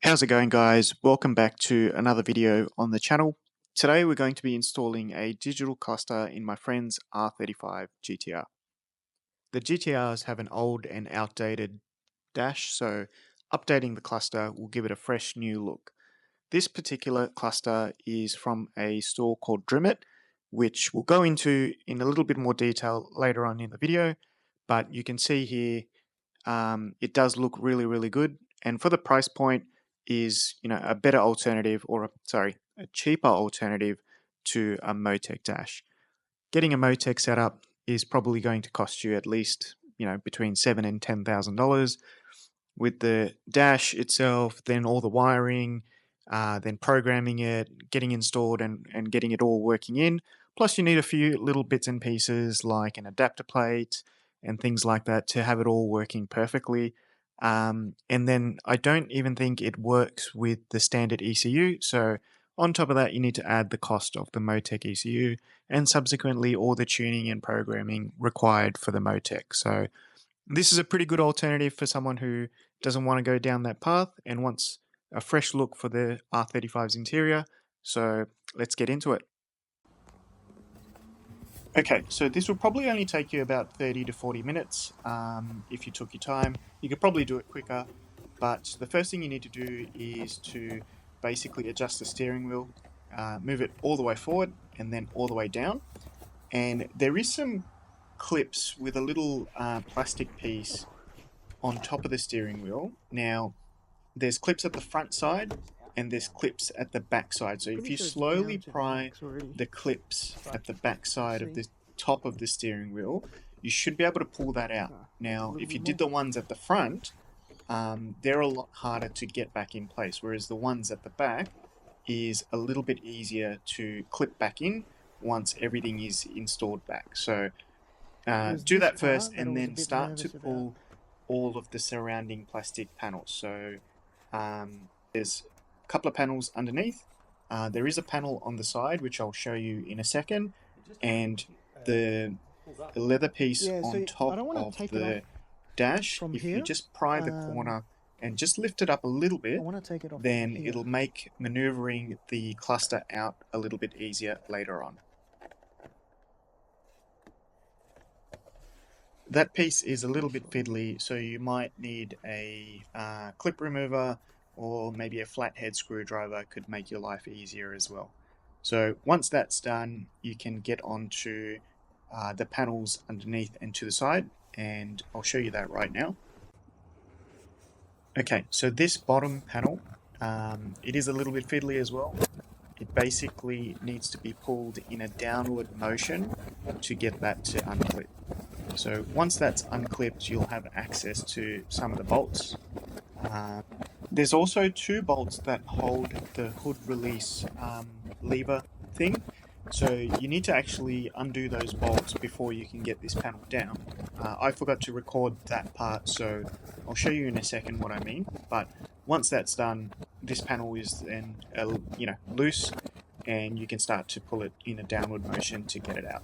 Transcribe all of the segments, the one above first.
How's it going, guys? Welcome back to another video on the channel. Today we're going to be installing a digital cluster in my friend's R35 GTR. The GTRs have an old and outdated dash, so updating the cluster will give it a fresh new look. This particular cluster is from a store called Drimatt, which we'll go into in a little bit more detail later on in the video, but you can see here it does look really good, and for the price point is a better alternative, or a cheaper alternative to a Motec dash. Getting a Motec setup is probably going to cost you at least between $7,000 and $10,000 with the dash itself, then all the wiring, then programming it, getting installed and getting it all working in. Plus you need a few little bits and pieces like an adapter plate and things like that to have it all working perfectly. And then I don't even think it works with the standard ECU. So on top of that, you need to add the cost of the Motec ECU and subsequently all the tuning and programming required for the Motec. So this is a pretty good alternative for someone who doesn't want to go down that path and wants a fresh look for the R35's interior. So let's get into it. Okay, so this will probably only take you about 30 to 40 minutes if you took your time. You could probably do it quicker, but the first thing you need to do is to basically adjust the steering wheel, move it all the way forward and then all the way down. And there is some clips with a little plastic piece on top of the steering wheel. Now, there's clips at the front side and there's clips at the back side. So if you slowly pry the clips at the back side of the top of the steering wheel, you should be able to pull that out. Now, if you did the ones at the front, they're a lot harder to get back in place, whereas the ones at the back is a little bit easier to clip back in once everything is installed back. So do that first and then start to pull all of the surrounding plastic panels. So there's a couple of panels underneath. There is a panel on the side, which I'll show you in a second, and the leather piece on top of the dash, if you just pry the corner and just lift it up a little bit, then it'll make maneuvering the cluster out a little bit easier later on. That piece is a little bit fiddly, so you might need a clip remover or maybe a flathead screwdriver could make your life easier as well. So once that's done, you can get onto the panels underneath and to the side, and I'll show you that right now. Okay, so this bottom panel, it is a little bit fiddly as well. It basically needs to be pulled in a downward motion to get that to unclip. So once that's unclipped, you'll have access to some of the bolts. There's also two bolts that hold the hood release lever thing. So you need to actually undo those bolts before you can get this panel down. I forgot to record that part, so I'll show you in a second what I mean. But once that's done, this panel is then loose, and you can start to pull it in a downward motion to get it out.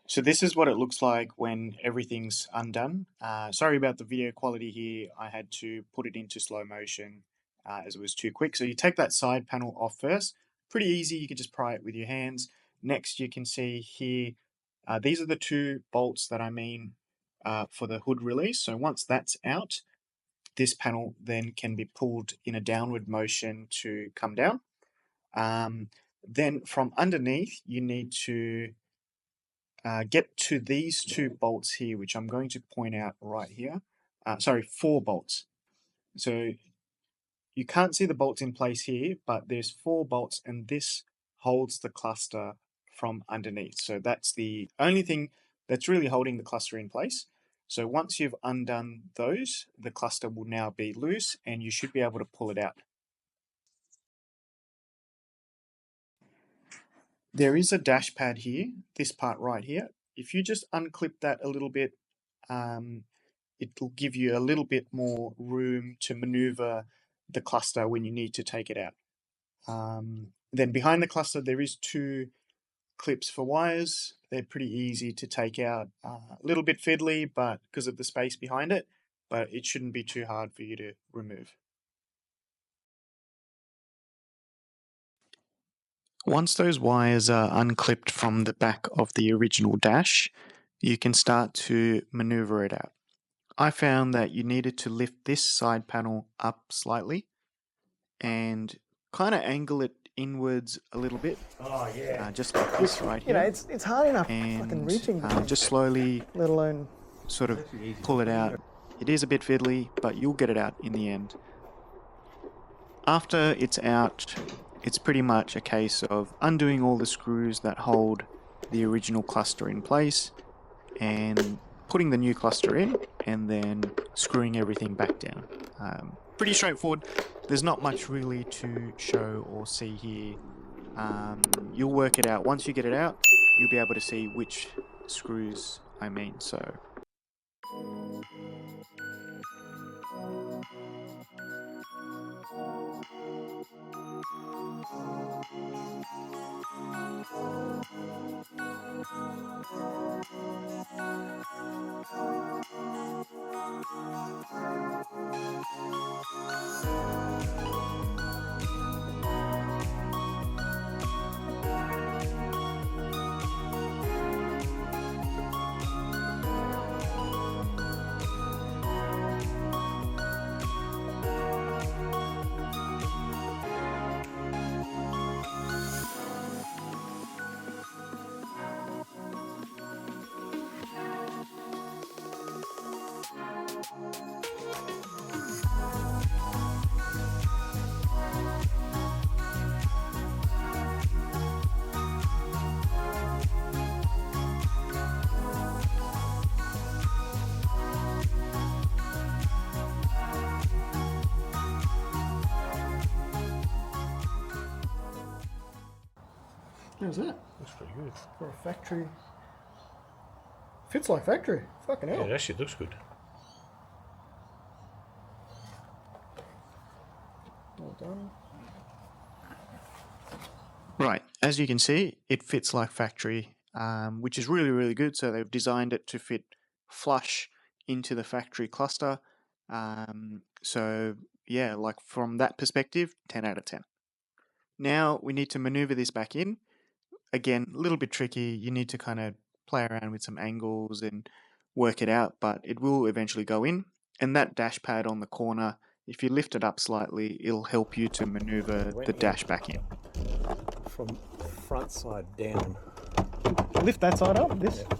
So this is what it looks like when everything's undone. Sorry about the video quality here. I had to put it into slow motion as it was too quick. So you take that side panel off first. Pretty easy. You can just pry it with your hands. Next, you can see here, these are the two bolts that I mean for the hood release. So once that's out, this panel then can be pulled in a downward motion to come down. Then from underneath, you need to get to these two bolts here, which I'm going to point out right here. Sorry, 4 bolts. So you can't see the bolts in place here, but there's 4 bolts, and this holds the cluster from underneath. So that's the only thing that's really holding the cluster in place. So once you've undone those, the cluster will now be loose and you should be able to pull it out. There is a dash pad here, this part right here. If you just unclip that a little bit, it'll give you a little bit more room to maneuver the cluster when you need to take it out. Then behind the cluster, there is 2 clips for wires. They're pretty easy to take out, a little bit fiddly, but because of the space behind it, but it shouldn't be too hard for you to remove. Once those wires are unclipped from the back of the original dash, you can start to maneuver it out. I found that you needed to lift this side panel up slightly and kind of angle it inwards a little bit. Oh yeah. Just like this right here. You know, it's hard enough and fucking reaching, just slowly, let alone sort of pull it out. It is a bit fiddly, but you'll get it out in the end. After it's out, it's pretty much a case of undoing all the screws that hold the original cluster in place and putting the new cluster in and then screwing everything back down. Pretty straightforward. There's not much really to show or see here. You'll work it out. Once you get it out, you'll be able to see which screws I mean. So how's that? Looks pretty good. For a factory. Fits like factory. Fucking hell. Yeah, it actually looks good. Well done. right, as you can see, it fits like factory, which is really, really good. So they've designed it to fit flush into the factory cluster. So yeah, like from that perspective, 10 out of 10. Now we need to maneuver this back in. Again, a little bit tricky. You need to kind of play around with some angles and work it out, but it will eventually go in. And that dash pad on the corner, if you lift it up slightly, it'll help you to maneuver the dash back in. From front side down. Lift that side up, this. Yeah.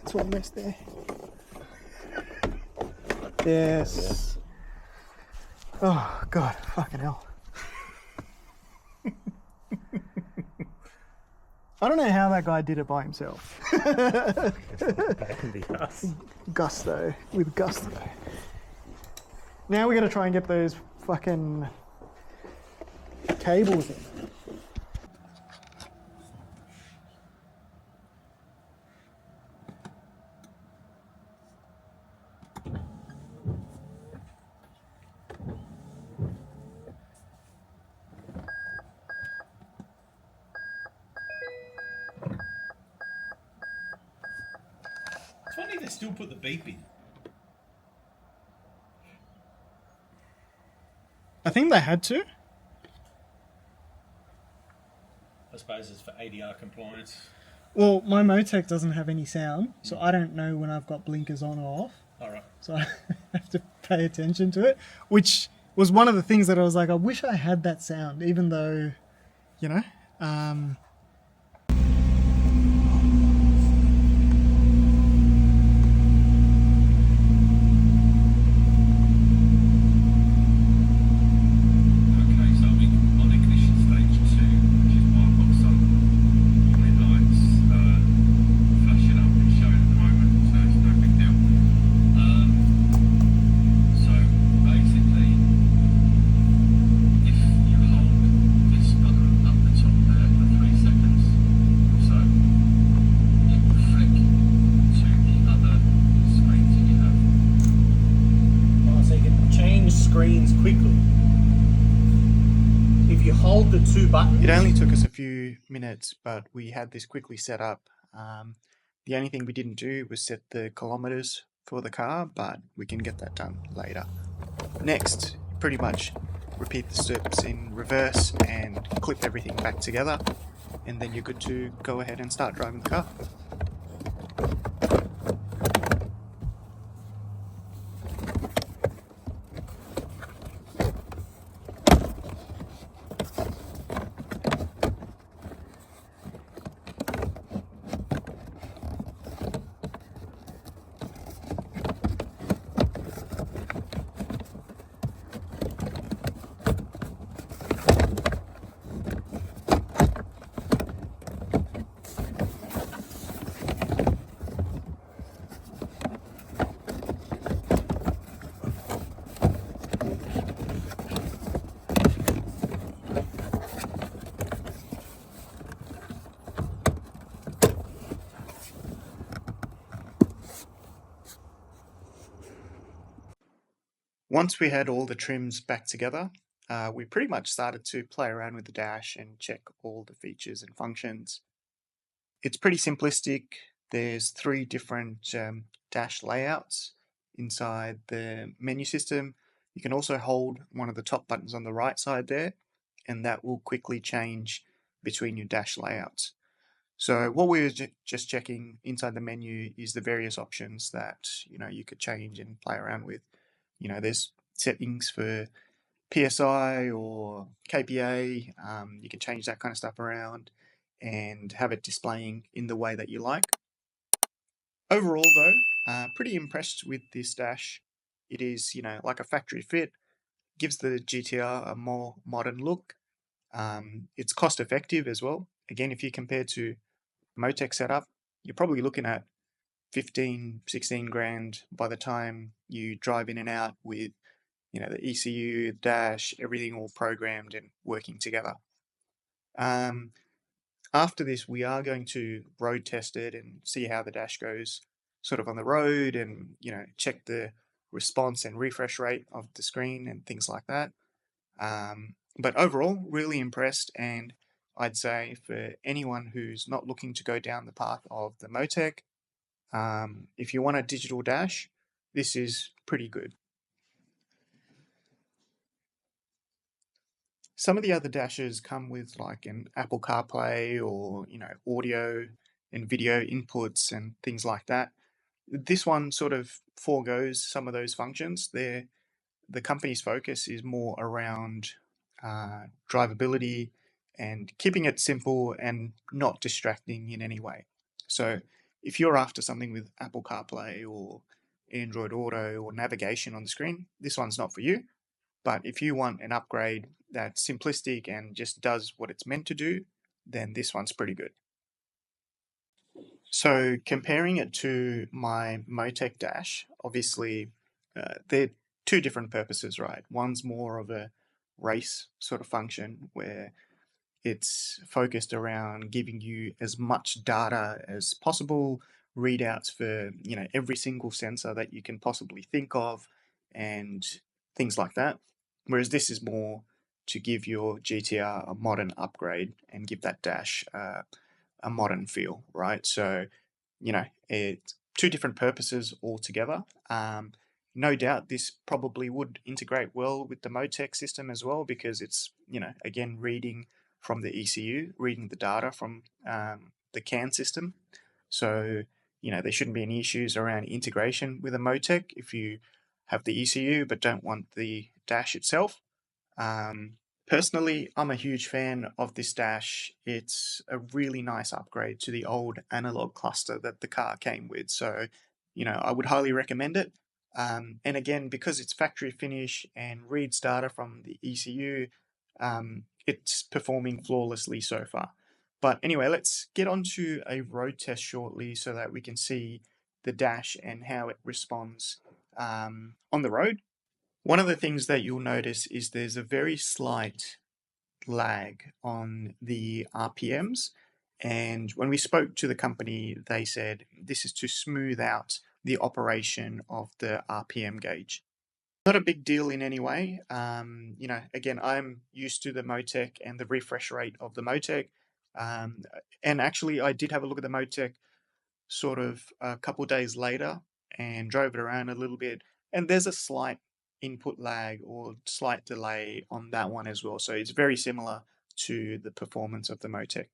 It's almost there. Yes. Oh, God, fucking hell. I don't know how that guy did it by himself. Gusto, with gusto. Now we're going to try and get those fucking cables in. It's funny they still put the beep in. I think they had to. I suppose it's for ADR compliance. Well, my Motec doesn't have any sound, so I don't know when I've got blinkers on or off. Alright. So I have to pay attention to it, which was one of the things that I was like, I wish I had that sound, even though, you know, screens quickly. If you hold the two buttons... It only took us a few minutes, but we had this quickly set up. The only thing we didn't do was set the kilometers for the car, but we can get that done later. Next, pretty much repeat the steps in reverse and clip everything back together, and then you're good to go ahead and start driving the car. Once we had all the trims back together, we pretty much started to play around with the dash and check all the features and functions. It's pretty simplistic. There's 3 different dash layouts inside the menu system. You can also hold one of the top buttons on the right side there, and that will quickly change between your dash layouts. So what we were just checking inside the menu is the various options that you could change and play around with. There's settings for PSI or KPA. You can change that kind of stuff around and have it displaying in the way that you like. Overall though, pretty impressed with this dash. It is, like a factory fit, gives the GTR a more modern look. It's cost effective as well. Again, if you compare to Motec setup, you're probably looking at 15, 16 grand by the time you drive in and out with, the ECU, the dash, everything all programmed and working together. After this, we are going to road test it and see how the dash goes sort of on the road and, check the response and refresh rate of the screen and things like that. But overall, really impressed, and I'd say for anyone who's not looking to go down the path of the Motec, if you want a digital dash, this is pretty good. Some of the other dashes come with like an Apple CarPlay or, audio and video inputs and things like that. This one sort of foregoes some of those functions. The company's focus is more around drivability and keeping it simple and not distracting in any way. So if you're after something with Apple CarPlay or Android Auto or navigation on the screen, this one's not for you. But if you want an upgrade that's simplistic and just does what it's meant to do, then this one's pretty good. So comparing it to my Motec dash, obviously they're 2 different purposes, right? One's more of a race sort of function where it's focused around giving you as much data as possible, readouts for every single sensor that you can possibly think of, and things like that. Whereas this is more to give your GTR a modern upgrade and give that dash a modern feel, right? So, it's 2 different purposes altogether. No doubt this probably would integrate well with the Motec system as well, because it's, again, reading from the ECU, reading the data from the CAN system. So, there shouldn't be any issues around integration with a Motec if you have the ECU but don't want the dash itself. Personally, I'm a huge fan of this dash. It's a really nice upgrade to the old analog cluster that the car came with. So, I would highly recommend it. And again, because it's factory finish and reads data from the ECU, it's performing flawlessly so far. But anyway, let's get on to a road test shortly so that we can see the dash and how it responds on the road. One of the things that you'll notice is there's a very slight lag on the RPMs. And when we spoke to the company, they said this is to smooth out the operation of the RPM gauge. Not a big deal in any way. You know, again, I'm used to the Motec and the refresh rate of the Motec. Um, and actually, I did have a look at the Motec sort of a couple days later and drove it around a little bit. And there's a slight input lag or slight delay on that one as well. So it's very similar to the performance of the Motec.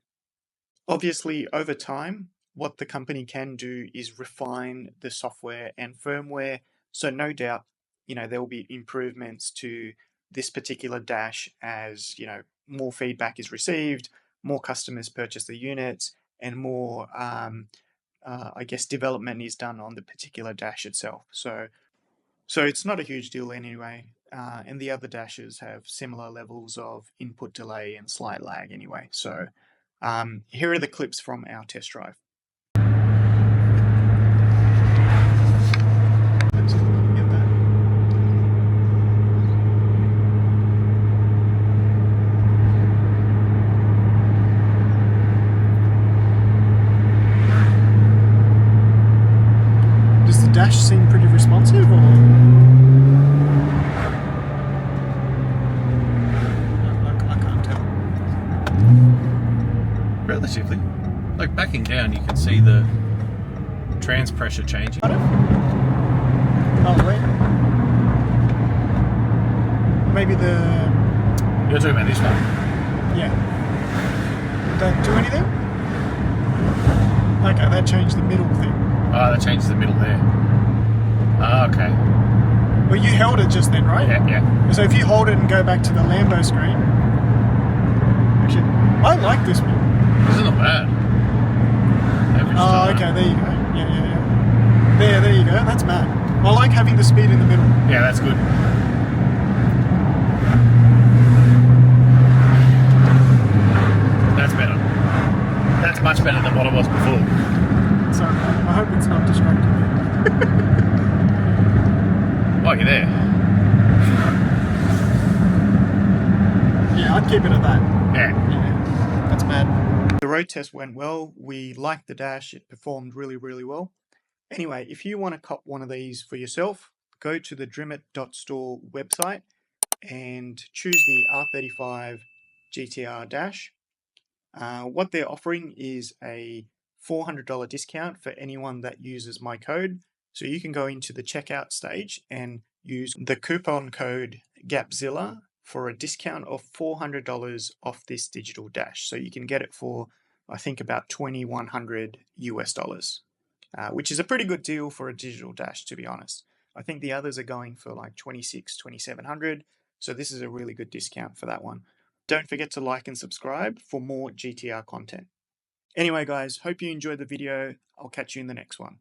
Obviously, over time, what the company can do is refine the software and firmware. So no doubt, you know, there will be improvements to this particular dash as, you know, more feedback is received, more customers purchase the units, and more, I guess, development is done on the particular dash itself. So it's not a huge deal anyway. And the other dashes have similar levels of input delay and slight lag anyway. So here are the clips from our test drive. Let's get that. Does the dash seem pretty responsive, or? I can't tell. Relatively. Like backing down, you can see the trans pressure changing. Oh, wait. Maybe the... You're talking about this one. Yeah. Don't do anything? Okay, that changed the middle thing. Oh, that changes the middle there. Ah, okay. Well, you held it just then, right? Yeah. So if you hold it and go back to the Lambo screen... Actually, I like this one. This is not bad. Average Oh, time. okay, there you go. Yeah. There you go. That's mad. I like having the speed in the middle. Yeah, that's good. That's better. That's much better than what it was before. Sorry, I hope it's not distracting you. Oh, you're there. Yeah, I'd keep it at that. Yeah. Yeah, that's mad. The road test went well. We liked the dash. It performed really, really well. Anyway, if you want to cop one of these for yourself, go to the Drimatt.store website and choose the R35 GTR dash. What they're offering is a $400 discount for anyone that uses my code. So you can go into the checkout stage and use the coupon code GAPZILLA for a discount of $400 off this digital dash. So you can get it for, I think, about $2,100 US, which is a pretty good deal for a digital dash, to be honest. I think the others are going for like $2,700. So this is a really good discount for that one. Don't forget to like and subscribe for more GTR content. Anyway, guys, hope you enjoyed the video. I'll catch you in the next one.